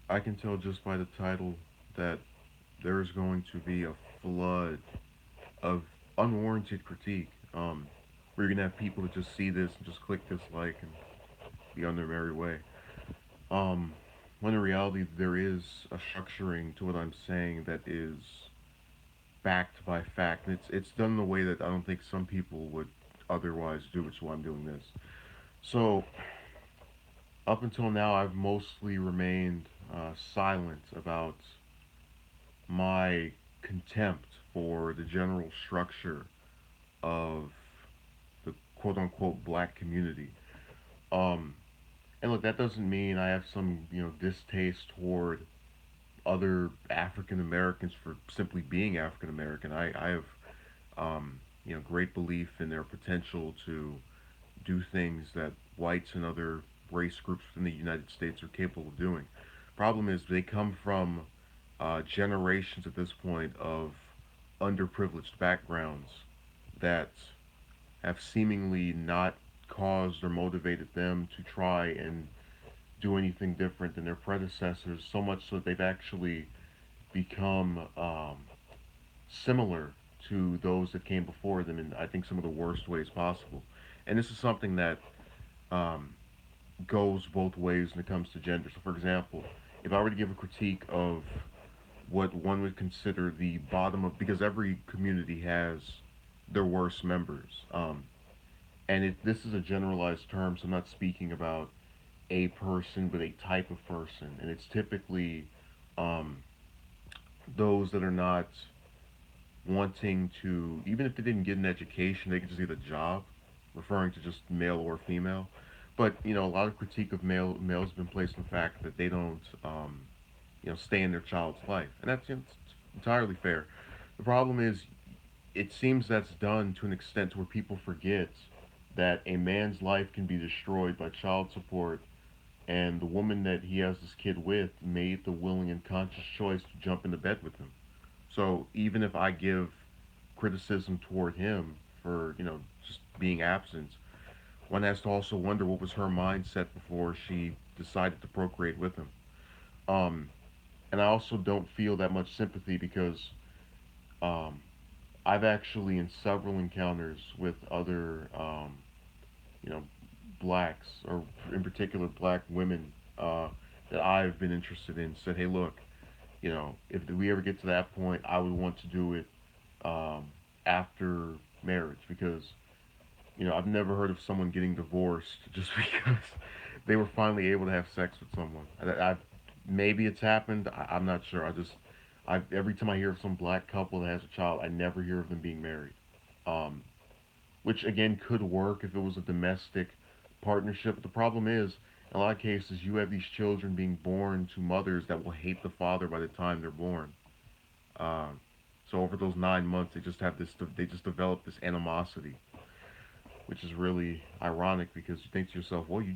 I can tell just by the title that there's going to be a flood of unwarranted critique. Where you're gonna have people that just see this and just click dislike and be on their merry way. Um, when in reality there is a structuring to what I'm saying that is backed by fact. And it's done in a way that I don't think some people would otherwise do, which is why I'm doing this. So up until now, I've mostly remained silent about my contempt for the general structure of the quote unquote black community. Um, and look, that doesn't mean I have some distaste toward other African Americans for simply being African American. I have great belief in their potential to do things that whites and other race groups within the United States are capable of doing. Problem is, they come from generations at this point of underprivileged backgrounds that have seemingly not caused or motivated them to try and do anything different than their predecessors, so much so that they've actually become similar to those that came before them in, I think, some of the worst ways possible. And this is something that um, goes both ways when it comes to gender. So, for example, if I were to give a critique of what one would consider the bottom of, because every community has their worst members, and this is a generalized term, so I'm not speaking about a person, but a type of person, and it's typically um, those that are not wanting to, even if they didn't get an education, they could just get a job, referring to just male or female. But a lot of critique of males has been placed on the fact that they don't, stay in their child's life, and that's it's entirely fair. The problem is, it seems that's done to an extent where people forget that a man's life can be destroyed by child support, and the woman that he has this kid with made the willing and conscious choice to jump into bed with him. So even if I give criticism toward him for just being absent, one has to also wonder what was her mindset before she decided to procreate with him. Um, and I also don't feel that much sympathy because um, I've actually in several encounters with other you know blacks, or in particular black women, that I've been interested in, said, hey, look, if we ever get to that point, I would want to do it after marriage, because I've never heard of someone getting divorced just because they were finally able to have sex with someone. Maybe it's happened. I'm not sure. Every time I hear of some black couple that has a child, I never hear of them being married. Um, which again could work if it was a domestic partnership. But the problem is, in a lot of cases, you have these children being born to mothers that will hate the father by the time they're born. Um, so over those 9 months, they just have this. They just develop this animosity, which is really ironic because you think to yourself, well, you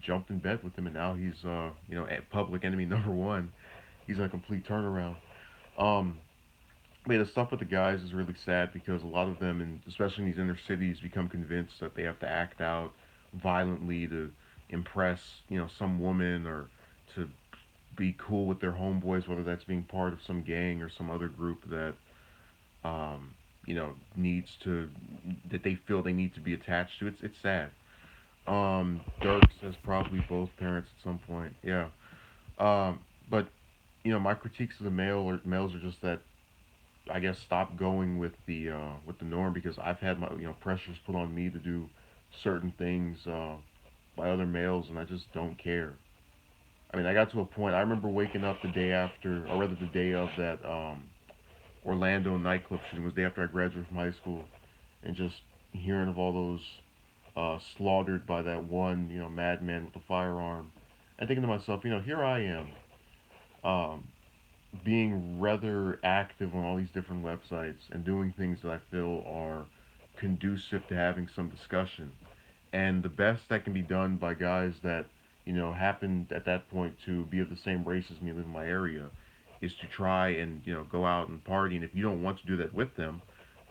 jumped in bed with him, and now he's public enemy number one. He's a complete turnaround. Um, but yeah, the stuff with the guys is really sad because a lot of them, and especially in these inner cities, become convinced that they have to act out violently to impress, some woman, or to be cool with their homeboys, whether that's being part of some gang or some other group that, um, needs to, that they feel they need to be attached to. It's sad. Dirk says probably both parents at some point. Yeah. But my critiques of the males are just that, I guess, stop going with the norm, because I've had my pressures put on me to do certain things by other males, and I just don't care. I mean, I got to a point. I remember waking up the day after, or rather the day of that Orlando nightclub shooting. It was the day after I graduated from high school, and just hearing of all those slaughtered by that one madman with a firearm, and thinking to myself, here I am, um, being rather active on all these different websites and doing things that I feel are conducive to having some discussion. And the best that can be done by guys that, happened at that point to be of the same race as me, live in my area, is to try and, go out and party. And if you don't want to do that with them,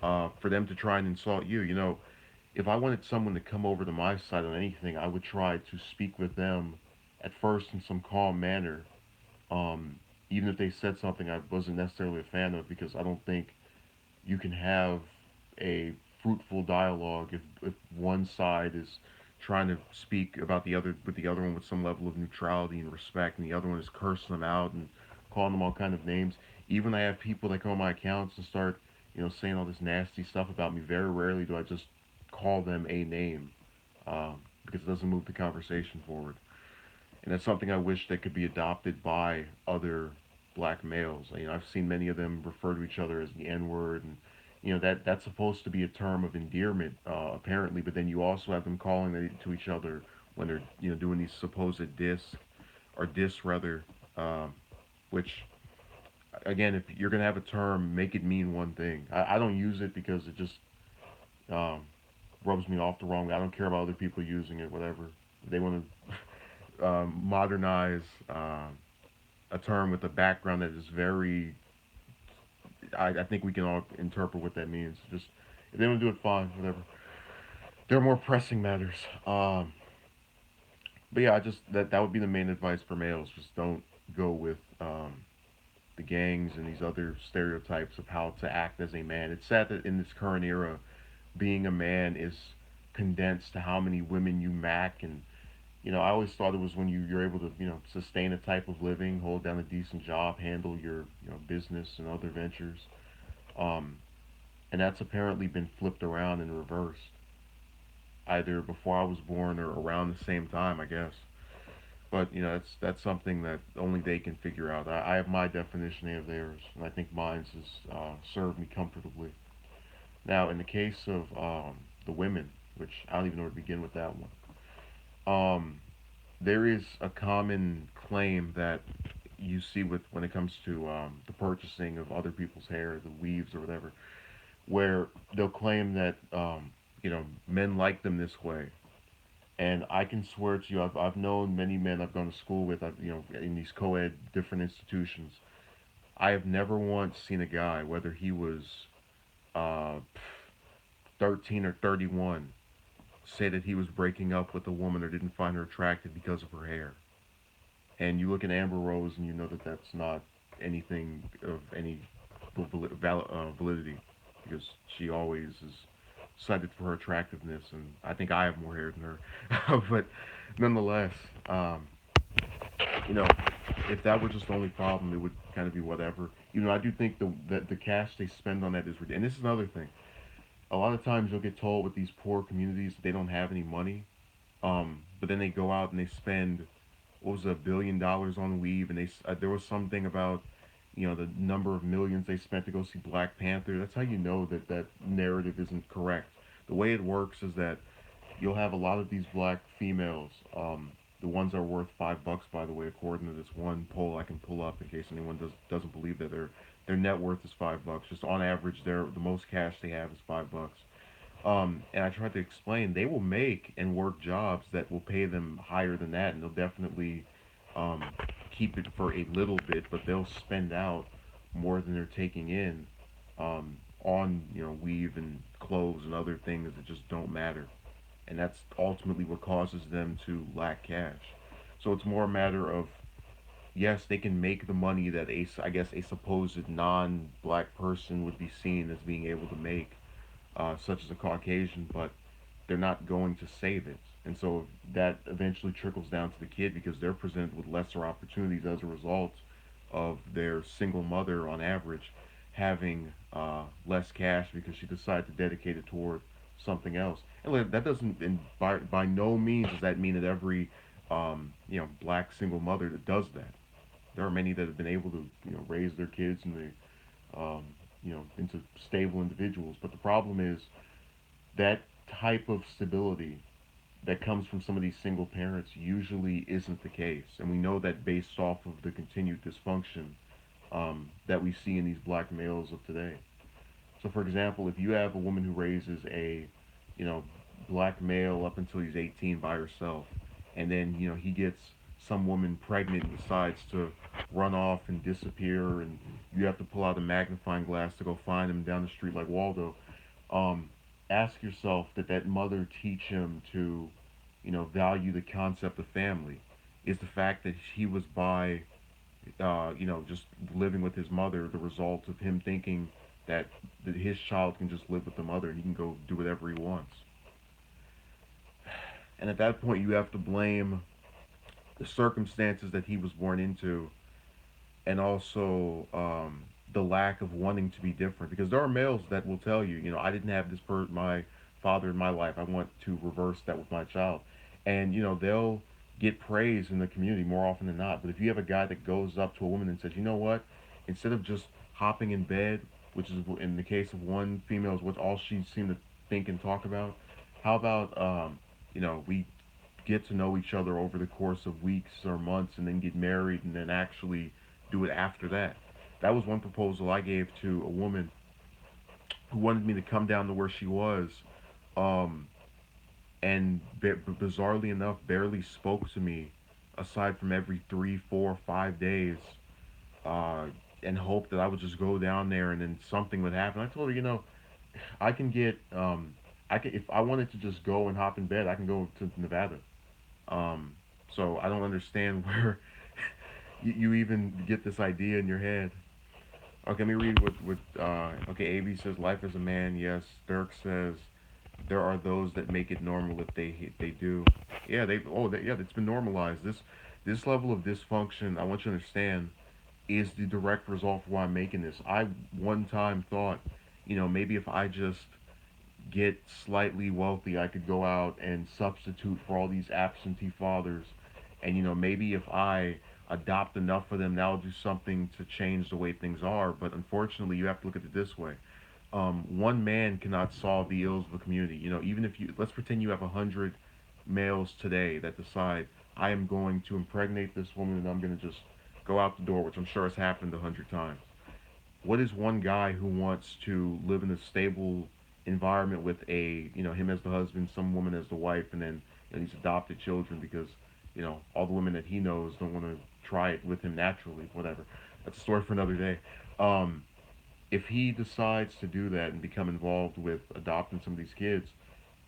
for them to try and insult you, if I wanted someone to come over to my side on anything, I would try to speak with them at first in some calm manner, Even if they said something I wasn't necessarily a fan of, because I don't think you can have a fruitful dialogue if one side is trying to speak about the other with the other one with some level of neutrality and respect, and the other one is cursing them out and calling them all kind of names. Even I have people that come on my accounts and start, saying all this nasty stuff about me. Very rarely do I just call them a name, because it doesn't move the conversation forward. And that's something I wish that could be adopted by other black males. I've seen many of them refer to each other as the N word, and that's supposed to be a term of endearment, apparently. But then you also have them calling it to each other when they're doing these supposed diss rather, um, which again, if you're gonna have a term, make it mean one thing. I don't use it because it just um, rubs me off the wrong way. I don't care about other people using it, whatever. They want to modernize a term with a background that is very. I think we can all interpret what that means. Just if they want to do it, fine, whatever. There are more pressing matters. But yeah, I just that would be the main advice for males. Just don't go with the gangs and these other stereotypes of how to act as a man. It's sad that in this current era, being a man is condensed to how many women you mac. And I always thought it was when you're able to sustain a type of living, hold down a decent job, handle your business and other ventures. um, and that's apparently been flipped around and reversed, either before I was born or around the same time, I guess. But that's something that only they can figure out. I have my definition, they have theirs, and I think mine's has served me comfortably. Now, in the case of the women, which I don't even know where to begin with that one, there is a common claim that you see with when it comes to the purchasing of other people's hair, the weaves or whatever, where they'll claim that men like them this way. And I can swear to you, I've known many men I've gone to school with, in these co-ed different institutions. I have never once seen a guy, whether he was uh, 13 or 31, say that he was breaking up with a woman or didn't find her attractive because of her hair. And you look at Amber Rose and you know that that's not anything of any validity, because she always is cited for her attractiveness, and I think I have more hair than her. But nonetheless, um, you know, if that were just the only problem, it would kind of be whatever. I do think that the cash they spend on that is ridiculous. And this is another thing. A lot of times you'll get told with these poor communities that they don't have any money, but then they go out and they spend what was it, $1 billion on weave, and there was something about the number of millions they spent to go see Black Panther. That's how you know that that narrative isn't correct. The way it works is that you'll have a lot of these black females. The ones that are worth $5, by the way, according to this one poll I can pull up in case anyone doesn't believe that their net worth is $5. Just on average, the most cash they have is $5. And I tried to explain they will make and work jobs that will pay them higher than that, and they'll definitely um, keep it for a little bit, but they'll spend out more than they're taking in on weave and clothes and other things that just don't matter, and that's ultimately what causes them to lack cash. So it's more a matter of, yes, they can make the money that I guess a supposed non-black person would be seen as being able to make, such as a Caucasian, but they're not going to save it. And so that eventually trickles down to the kid because they're presented with lesser opportunities as a result of their single mother, on average, having less cash because she decided to dedicate it toward something else. And that doesn't, and by no means does that mean that every black single mother that does that. There are many that have been able to raise their kids and into stable individuals. But the problem is that type of stability that comes from some of these single parents usually isn't the case. And we know that based off of the continued dysfunction that we see in these black males of today. So, for example, if you have a woman who raises a, you know, black male up until he's 18 by herself, and then he gets some woman pregnant and decides to run off and disappear, and you have to pull out a magnifying glass to go find him down the street like Waldo. Um, Ask yourself, did that mother teach him to, value the concept of family? Is the fact that he was by just living with his mother, the result of him thinking that his child can just live with the mother and he can go do whatever he wants. And at that point, you have to blame the circumstances that he was born into, and also the lack of wanting to be different. Because there are males that will tell you, I didn't have my father in my life. I want to reverse that with my child, and they'll get praise in the community more often than not. But if you have a guy that goes up to a woman and says, you know what, instead of just hopping in bed, which is in the case of one female is what all she seemed to think and talk about, how about we get to know each other over the course of weeks or months and then get married and then actually do it after that. That was one proposal I gave to a woman who wanted me to come down to where she was, um, and bizarrely enough, barely spoke to me aside from every 3, 4, 5 days, uh, and hoped that I would just go down there and then something would happen. I told her, I can get, I can if I wanted to just go and hop in bed, I can go to Nevada. Um, so I don't understand where you even get this idea in your head. Okay, let me read okay, AB says life as a man. Yes, Dirk says there are those that make it normal if they do. Yeah, yeah, it's been normalized. This level of dysfunction, I want you to understand, is the direct result for why I'm making this. I one time thought, maybe if I just get slightly wealthy, I could go out and substitute for all these absentee fathers. And, maybe if I adopt enough of them, that'll do something to change the way things are. But unfortunately, you have to look at it this way. One man cannot solve the ills of a community. Even if let's pretend you have 100 males today that decide, I am going to impregnate this woman and I'm going to just go out the door, which I'm sure has happened 100 times. What is one guy who wants to live in a stable environment with him as the husband, some woman as the wife, and then these adopted children because all the women that he knows don't want to try it with him naturally, whatever. That's a story for another day. um, if he decides to do that and become involved with adopting some of these kids,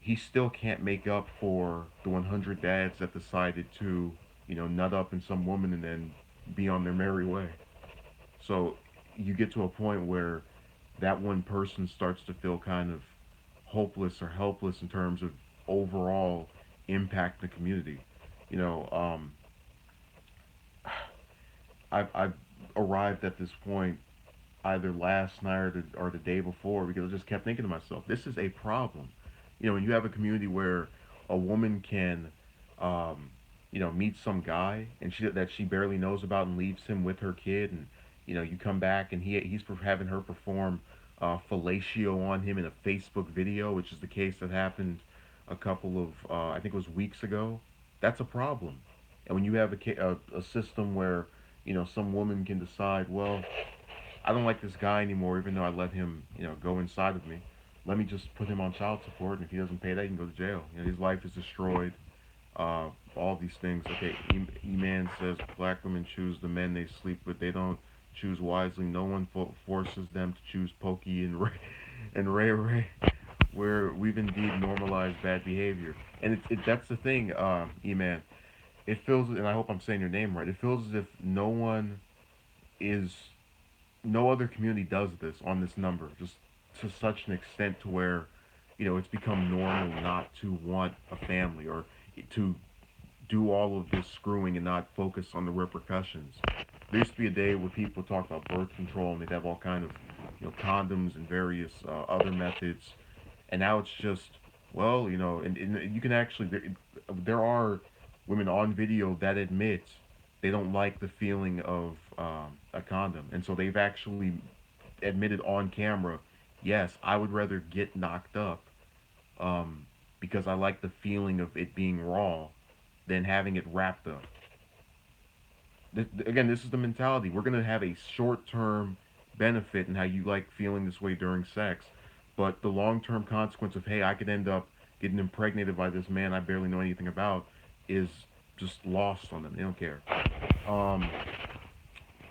he still can't make up for the 100 dads that decided to nut up in some woman and then be on their merry way. So you get to a point where that one person starts to feel kind of hopeless or helpless in terms of overall impact in the community. You know, um, I've arrived at this point either last night or the day before because I just kept thinking to myself, this is a problem. When you have a community where a woman can, um, meet some guy and she barely knows about and leaves him with her kid, and you come back and he's having her perform fellatio on him in a Facebook video, which is the case that happened a couple of I think it was weeks ago. That's a problem. And when you have a system where some woman can decide, well, I don't like this guy anymore, even though I let him, go inside of me. Let me just put him on child support, and if he doesn't pay that, he can go to jail. His life is destroyed. All these things. Okay, E-Man says black women choose the men they sleep with. They don't choose wisely. No one forces them to choose Pokey and Ray Ray, where we've indeed normalized bad behavior. And that's the thing, E-Man. It feels, and I hope I'm saying your name right. It feels as if is no other community does this on this number, just to such an extent to where, it's become normal not to want a family or to do all of this screwing and not focus on the repercussions. There used to be a day where people talk about birth control and they'd have all kind of, condoms and various other methods, and now it's just, well, and you can actually there are women on video that admit they don't like the feeling of a condom, and so they've actually admitted on camera, yes, I would rather get knocked up, um, because I like the feeling of it being raw than having it wrapped up. Again, this is the mentality. We're going to have a short term benefit in how you like feeling this way during sex, but the long term consequence of, hey, I could end up getting impregnated by this man I barely know anything about is just lost on them. They don't care. Um,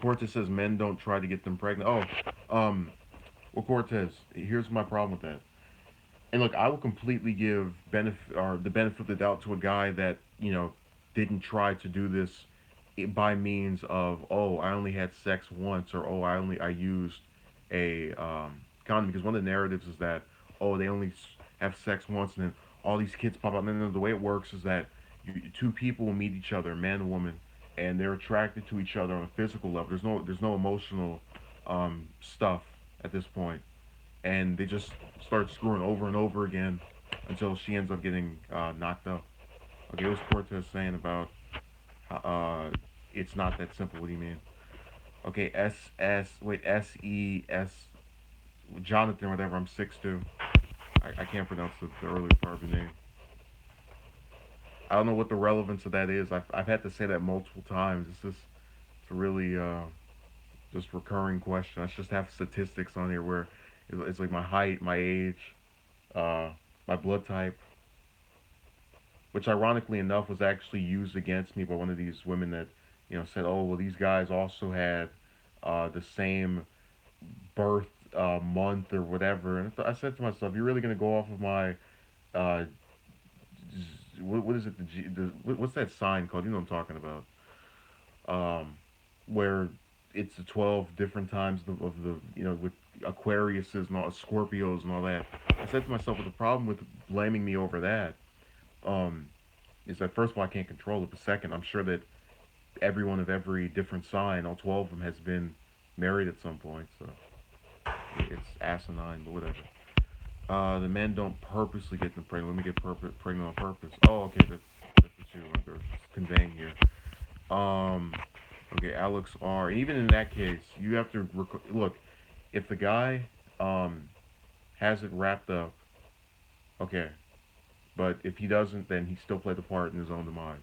Cortez says men don't try to get them pregnant. Well, Cortez, here's my problem with that. And look, I will completely give the benefit of the doubt to a guy that didn't try to do this by means of, oh, I only had sex once, or oh, I used a condom, because one of the narratives is that, oh, they only have sex once and then all these kids pop up. And then the way it works is that two people will meet each other, a man and woman, and they're attracted to each other on a physical level. There's no emotional stuff at this point, and they just start screwing over and over again until she ends up getting knocked up. Okay, what was Cortez saying about uh, it's not that simple? What do you mean? Okay, SES Jonathan, whatever. I'm 6'2". I can't pronounce the earlier part of the name. I don't know what the relevance of that is. I've had to say that multiple times. It's a really just recurring question. I just have statistics on here where it's like my height, my age, uh, my blood type, which ironically enough was actually used against me by one of these women that said, oh well, these guys also had the same birth month or whatever. And I said to myself, you're really gonna go off of my uh, what is it, what's that sign called? You know what I'm talking about? Where it's the 12 different times of the with Aquariuses and all Scorpios and all that. I said to myself, well, the problem with blaming me over that um, is that first of all I can't control it, but second I'm sure that everyone of every different sign, all 12 of them, has been married at some point. So it's asinine, but whatever. The men don't purposely get them pregnant. Let me get pregnant on purpose. Oh, okay, that's what you're conveying here. Um, okay, Alex R. Even in that case, you have to look. If the guy um has it wrapped up, okay. But if he doesn't, then he still played the part in his own demise.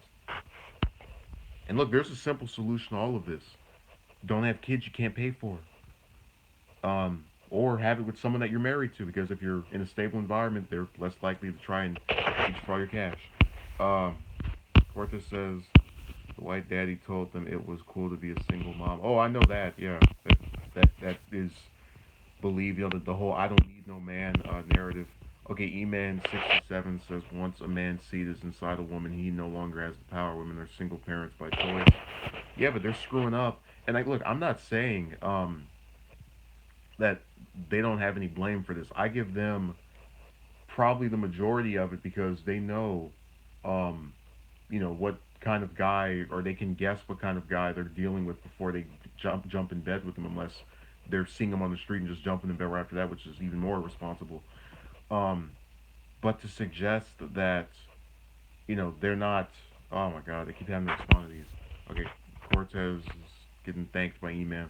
And look, there's a simple solution to all of this. Don't have kids you can't pay for. Or have it with someone that you're married to, because if you're in a stable environment, they're less likely to try and eat for all your cash. Um, Cortez says the white daddy told them it was cool to be a single mom. Oh, I know that. Yeah, that is believe the whole "I don't need no man" narrative. Okay, E-Man 67 says once a man's seed is inside a woman, he no longer has the power. Women are single parents by choice. Yeah, but they're screwing up. And like, look, I'm not saying that they don't have any blame for this. I give them probably the majority of it because they know, um, what kind of guy, or they can guess what kind of guy they're dealing with before they jump in bed with them, unless they're seeing them on the street and just jumping in bed right after that, which is even more irresponsible. Um, but to suggest that they're not. Oh my God, they keep having to respond to these. Okay, Cortez is getting thanked by email.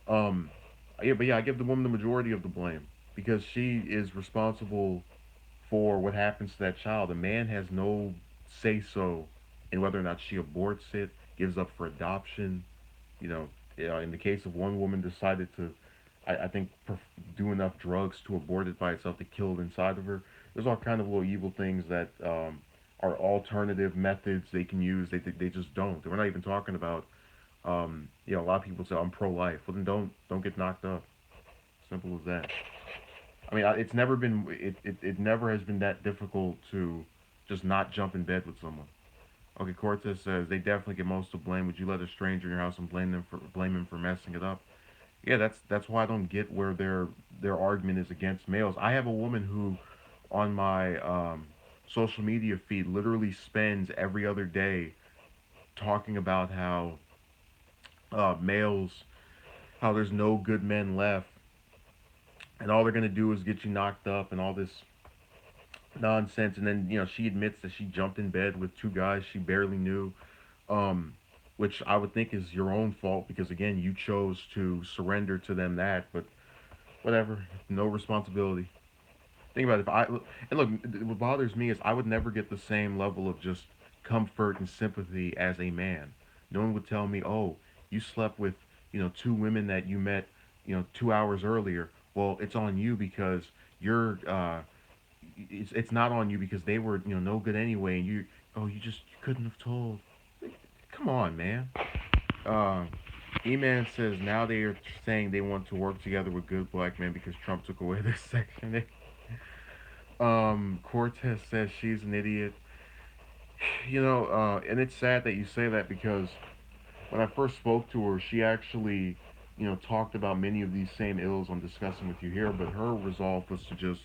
Um, yeah, but yeah, I give the woman the majority of the blame because she is responsible for what happens to that child. A man has no say so in whether or not she aborts it, gives up for adoption. You know, in the case of one woman decided to, I think, do enough drugs to abort it by itself to kill it inside of her. There's all kind of little evil things that are alternative methods they can use. They just don't. We're not even talking about. A lot of people say I'm pro-life. Well, then don't get knocked up. Simple as that. I mean, it's never been it never has been that difficult to just not jump in bed with someone. Okay, Cortez says they definitely get most of the blame. Would you let a stranger in your house and blame him for messing it up? Yeah, that's why I don't get where their argument is against males. I have a woman who, on my social media feed, literally spends every other day talking about how males, how there's no good men left, and all they're gonna do is get you knocked up and all this nonsense. And then she admits that she jumped in bed with two guys she barely knew, um, which I would think is your own fault because again you chose to surrender to them that. But whatever, no responsibility. Think about it. If I and look, what bothers me is I would never get the same level of just comfort and sympathy as a man. No one would tell me, "Oh, you slept with two women that you met 2 hours earlier." Well, it's on you because you're. It's not on you because they were no good anyway, and you just couldn't have told. Come on, man. Uh, E-Man says now they are saying they want to work together with good black men because Trump took away their section. Cortez says she's an idiot. And it's sad that you say that because when I first spoke to her, she actually, talked about many of these same ills I'm discussing with you here, but her resolve was to just,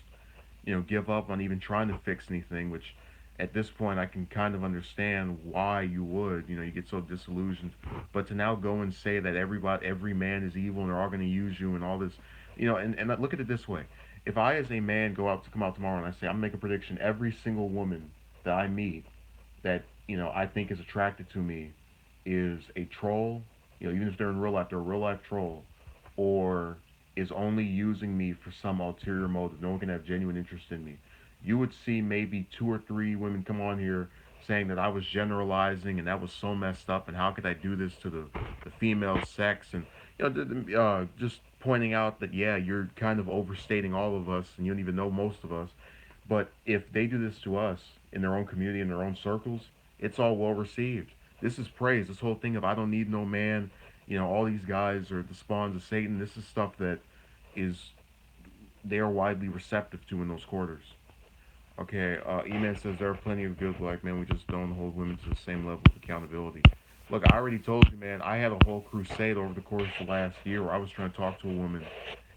give up on even trying to fix anything, which at this point I can kind of understand why you would. You get so disillusioned. But to now go and say that every man is evil and they're all going to use you and all this, and look at it this way. If I, as a man, come out tomorrow and I say, I'm going to make a prediction, every single woman that I meet that, I think is attracted to me is a troll, even if they're in real life, they're a real life troll, or is only using me for some ulterior motive. No one can have genuine interest in me. You would see maybe two or three women come on here saying that I was generalizing and that was so messed up and how could I do this to the female sex and just pointing out that yeah, you're kind of overstating all of us and you don't even know most of us. But if they do this to us in their own community, in their own circles, it's all well received. This is praise. This whole thing of I don't need no man, all these guys are the spawns of Satan. This is stuff that is they are widely receptive to in those quarters. Okay, E-Man says there are plenty of good black men. We just don't hold women to the same level of accountability. Look, I already told you, man. I had a whole crusade over the course of the last year where I was trying to talk to a woman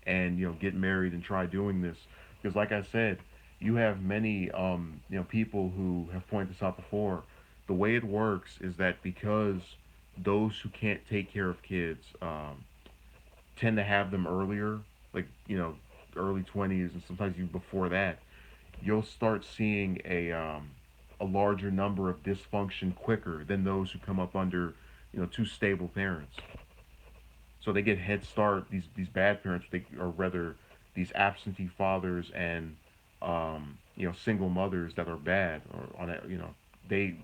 and get married and try doing this because, like I said, you have many people who have pointed this out before. The way it works is that because those who can't take care of kids tend to have them earlier, like early 20s and sometimes even before that, you'll start seeing a larger number of dysfunction quicker than those who come up under two stable parents. So they get head start. These bad parents, or rather, these absentee fathers and single mothers that are bad, or on a, they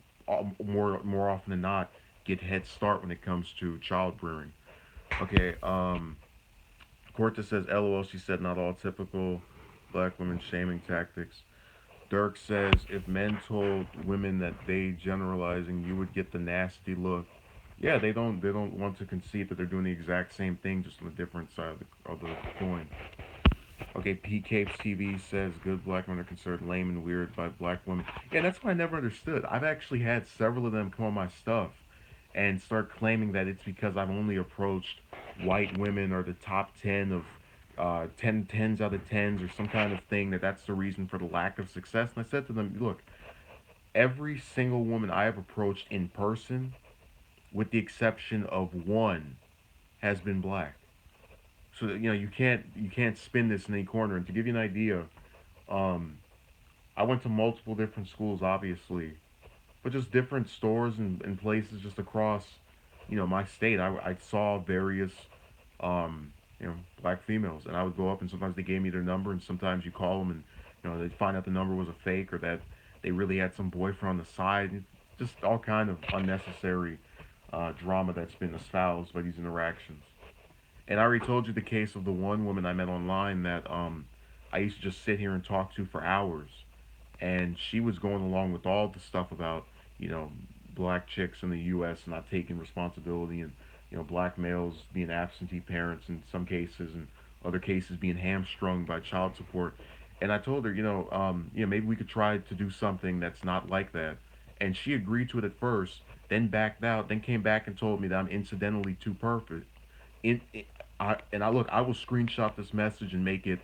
more often than not get head start when it comes to child rearing. Okay, Cortez says, "LOL." She said, "Not all typical black women shaming tactics." Dirk says, "If men told women that they generalizing, you would get the nasty look." Yeah, they don't want to concede that they're doing the exact same thing, just on a different side of the coin. Okay, P Capes TV says good black men are considered lame and weird by black women. Yeah, that's what I never understood. I've actually had several of them come on my stuff and start claiming that it's because I've only approached white women or the top 10 of 10 tens out of tens or some kind of thing that's the reason for the lack of success. And I said to them, look, every single woman I have approached in person, with the exception of one, has been black. So that, you can't spin this in any corner. And to give you an idea, um, I went to multiple different schools, obviously, but just different stores and places just across, my state. I saw various, black females, and I would go up, and sometimes they gave me their number, and sometimes you call them, and they'd find out the number was a fake, or that they really had some boyfriend on the side. Just all kind of unnecessary drama that's been espoused by these interactions. And I already told you the case of the one woman I met online that I used to just sit here and talk to for hours, and she was going along with all the stuff about you know black chicks in the U.S. not taking responsibility and black males being absentee parents in some cases and other cases being hamstrung by child support. And I told her, maybe we could try to do something that's not like that. And she agreed to it at first, then backed out, then came back and told me that I'm incidentally too perfect. In I look, I will screenshot this message and make it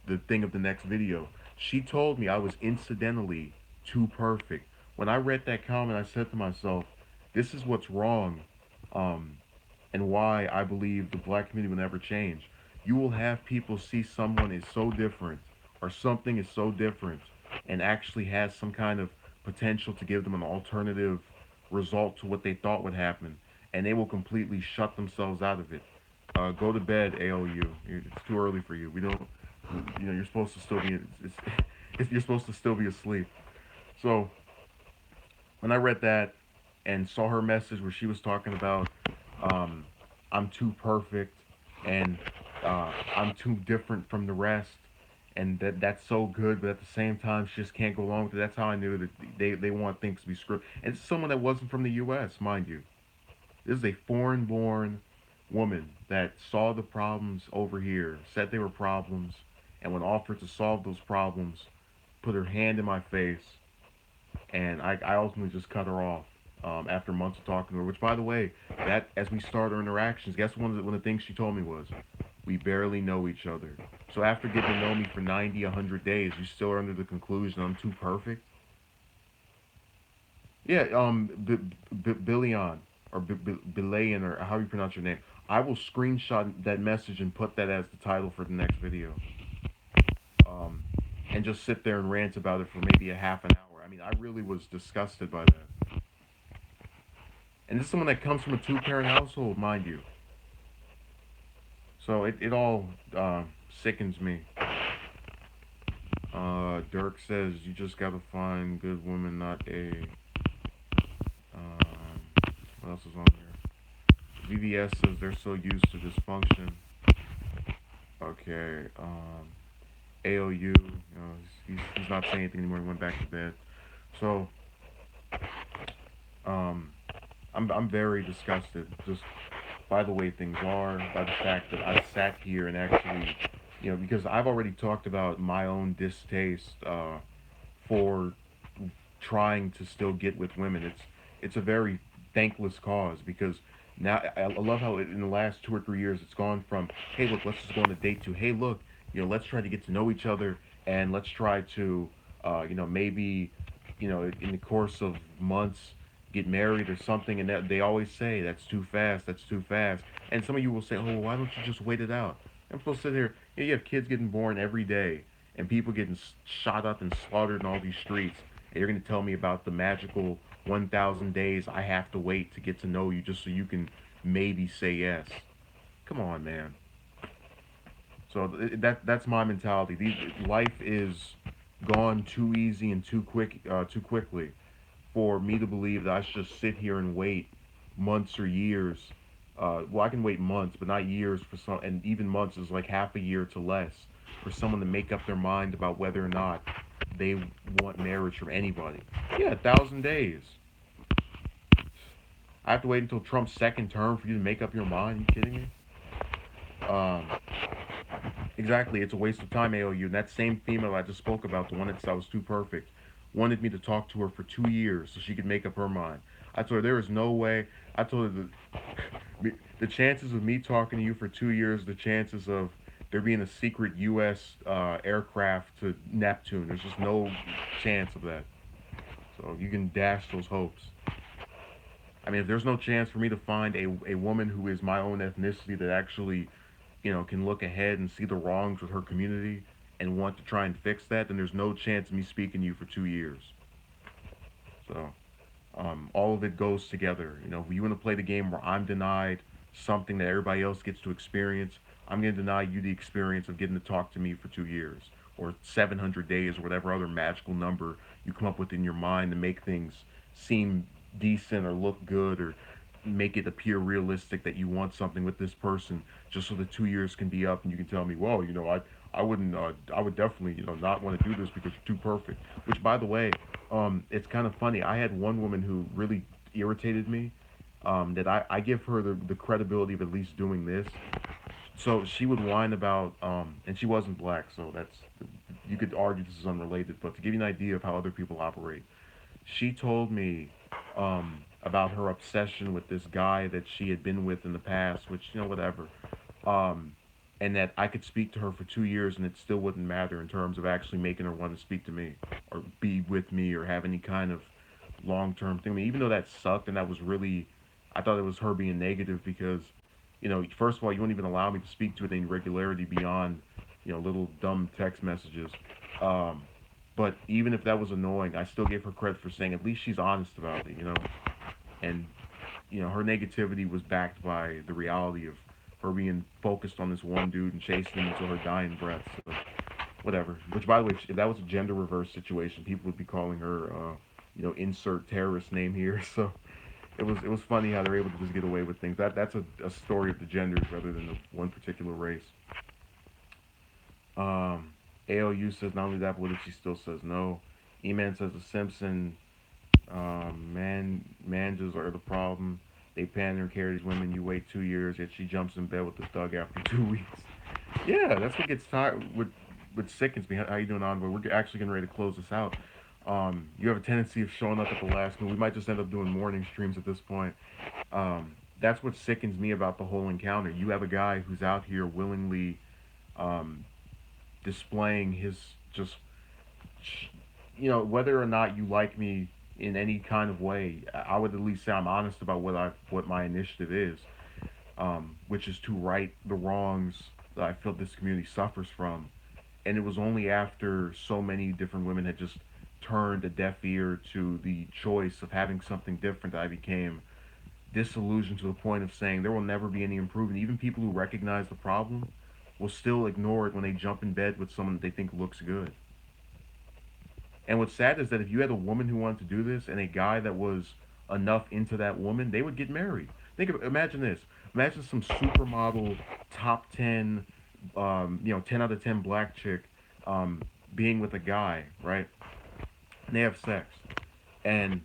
the thing of the next video. She told me I was incidentally too perfect. When I read that comment, I said to myself, "This is what's wrong, um, and why I believe the black community will never change." You will have people see someone is so different, or something is so different, and actually has some kind of potential to give them an alternative result to what they thought would happen, and they will completely shut themselves out of it. Go to bed, ALU. It's too early for you. We don't. You're supposed to still be. You're supposed to still be asleep. So when I read that and saw her message where she was talking about, um, I'm too perfect and I'm too different from the rest, and that's so good, but at the same time she just can't go along with it. That's how I knew that they want things to be screwed. And it's someone that wasn't from the U.S., mind you. This is a foreign born woman that saw the problems over here, said they were problems, and when offered to solve those problems, put her hand in my face, and I ultimately just cut her off. after months of talking to her. Which, by the way, that as we start our interactions, guess one of the things she told me was, we barely know each other. So after getting to know me for 90, 100 days, you still are under the conclusion I'm too perfect? Yeah, Billion or Bilayan or how you pronounce your name. I will screenshot that message and put that as the title for the next video. Um, and just sit there and rant about it for maybe a half an hour. I mean, I really was disgusted by that. And this is someone that comes from a two-parent household, mind you. So it all sickens me. Dirk says you just gotta find good women, not a. What else is on here? VVS says they're so used to dysfunction. Okay. AOU, he's not saying anything anymore. He went back to bed. So, um, I'm very disgusted just by the way things are, by the fact that I sat here and actually, because I've already talked about my own distaste for trying to still get with women. It's a very thankless cause because now I love how in the last 2 or 3 years it's gone from, hey look, let's just go on a date, to, hey look, let's try to get to know each other, and let's try to maybe in the course of months get married or something. And that, they always say that's too fast, that's too fast. And some of you will say, oh well, why don't you just wait it out? I'm supposed to sit here, you have kids getting born every day and people getting shot up and slaughtered in all these streets, and you're going to tell me about the magical 1,000 days I have to wait to get to know you just so you can maybe say yes. Come on, man. So that's my mentality. Life is gone too easy and too quickly for me to believe that I should just sit here and wait months or years. Well, I can wait months, but not years for some, and even months is like half a year to less for someone to make up their mind about whether or not they want marriage from anybody. Yeah, 1,000 days. I have to wait until Trump's second term for you to make up your mind. Are you kidding me? Um, exactly. It's a waste of time, AOU. And that same female I just spoke about, the one that said I was too perfect, wanted me to talk to her for 2 years so she could make up her mind. I told her there is no way. I told her the chances of me talking to you for 2 years, the chances of there being a secret U.S. Aircraft to Neptune, there's just no chance of that. So you can dash those hopes. I mean, if there's no chance for me to find a woman who is my own ethnicity that actually, can look ahead and see the wrongs with her community and want to try and fix that, then there's no chance of me speaking to you for 2 years. So, all of it goes together. If you want to play the game where I'm denied something that everybody else gets to experience, I'm going to deny you the experience of getting to talk to me for 2 years or 700 days or whatever other magical number you come up with in your mind to make things seem decent or look good or make it appear realistic that you want something with this person just so the 2 years can be up and you can tell me, well, I wouldn't, I would definitely, not want to do this because you're too perfect. Which, by the way, it's kind of funny. I had one woman who really irritated me. That I give her the credibility of at least doing this. So she would whine about, and she wasn't black, so that's, you could argue this is unrelated, but to give you an idea of how other people operate, she told me about her obsession with this guy that she had been with in the past, which, whatever. Um, and that I could speak to her for 2 years and it still wouldn't matter in terms of actually making her want to speak to me or be with me or have any kind of long term thing. I mean, even though that sucked and that was really, I thought it was her being negative because, first of all, you wouldn't even allow me to speak to it in regularity beyond, little dumb text messages. Um, but even if that was annoying, I still gave her credit for saying at least she's honest about it. And her negativity was backed by the reality of her being focused on this one dude and chasing him until her dying breath. So whatever. Which, by the way, if that was a gender reverse situation, people would be calling her, insert terrorist name here. So it was funny how they're able to just get away with things. That's a story of the genders rather than the one particular race. Um, ALU says not only that, but what if she still says no? E-Man says the Simpson manjas are the problem. They pander and carry these women. You wait 2 years, yet she jumps in bed with the thug after 2 weeks. Yeah, that's what gets tired. What sickens me. How you doing, Envoy? We're actually getting ready to close this out. You have a tendency of showing up at the last minute. We might just end up doing morning streams at this point. That's what sickens me about the whole encounter. You have a guy who's out here willingly um, displaying his just, whether or not you like me in any kind of way, I would at least say I'm honest about what my initiative is, which is to right the wrongs that I feel this community suffers from. And it was only after so many different women had just turned a deaf ear to the choice of having something different that I became disillusioned to the point of saying there will never be any improvement. Even people who recognize the problem will still ignore it when they jump in bed with someone that they think looks good. And what's sad is that if you had a woman who wanted to do this and a guy that was enough into that woman, they would get married. Imagine this. Imagine some supermodel, top 10, 10 out of 10 black chick being with a guy, right? And they have sex. And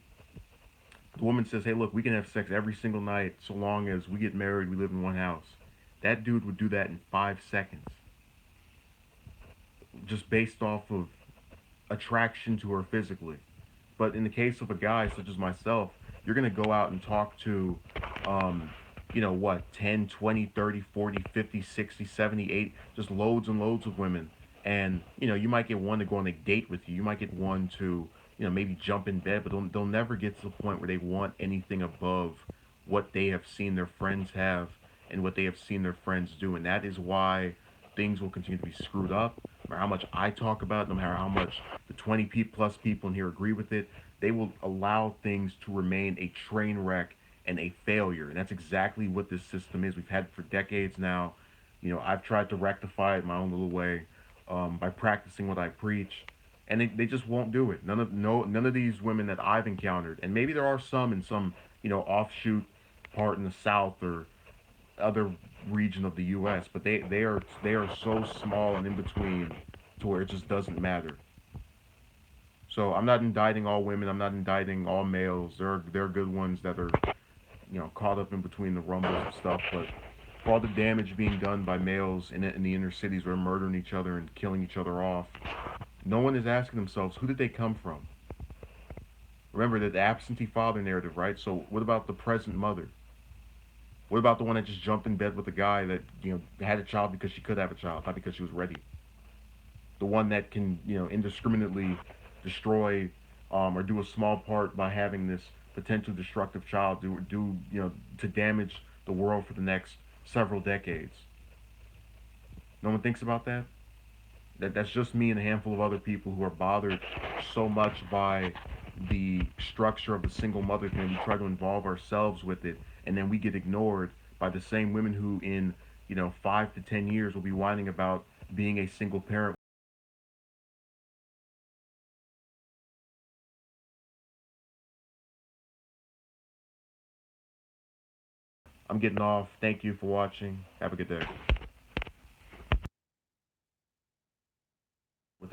the woman says, hey, look, we can have sex every single night so long as we get married, we live in one house. That dude would do that in 5 seconds, just based off of attraction to her physically. But in the case of a guy such as myself, you're going to go out and talk to, um, 10, 20, 30, 40, 50, 60, 70, 80, just loads and loads of women. And, you might get one to go on a date with you. You might get one to, maybe jump in bed, but they'll never get to the point where they want anything above what they have seen their friends have and what they have seen their friends do. And that is why things will continue to be screwed up. No matter how much I talk about it, no matter how much the 20 plus people in here agree with it, they will allow things to remain a train wreck and a failure. And that's exactly what this system is. We've had it for decades now. I've tried to rectify it my own little way by practicing what I preach, and they just won't do it. None of these women that I've encountered, and maybe there are some in some offshoot part in the South or other region of the U.S., but they are so small and in between to where it just doesn't matter. So I'm not indicting all women. I'm not indicting all males. There are good ones that are caught up in between the rumbles and stuff. But for all the damage being done by males in the inner cities, who are murdering each other and killing each other off, no one is asking themselves who did they come from. Remember that the absentee father narrative, right? So what about the present mother? What about the one that just jumped in bed with a guy that had a child because she could have a child, not because she was ready? The one that can indiscriminately destroy or do a small part by having this potentially destructive child do to damage the world for the next several decades. No one thinks about that. That's just me and a handful of other people who are bothered so much by the structure of the single mother thing. We try to involve ourselves with it, and then we get ignored by the same women who, in 5 to 10 years, will be whining about being a single parent. I'm getting off. Thank you for watching. Have a good day.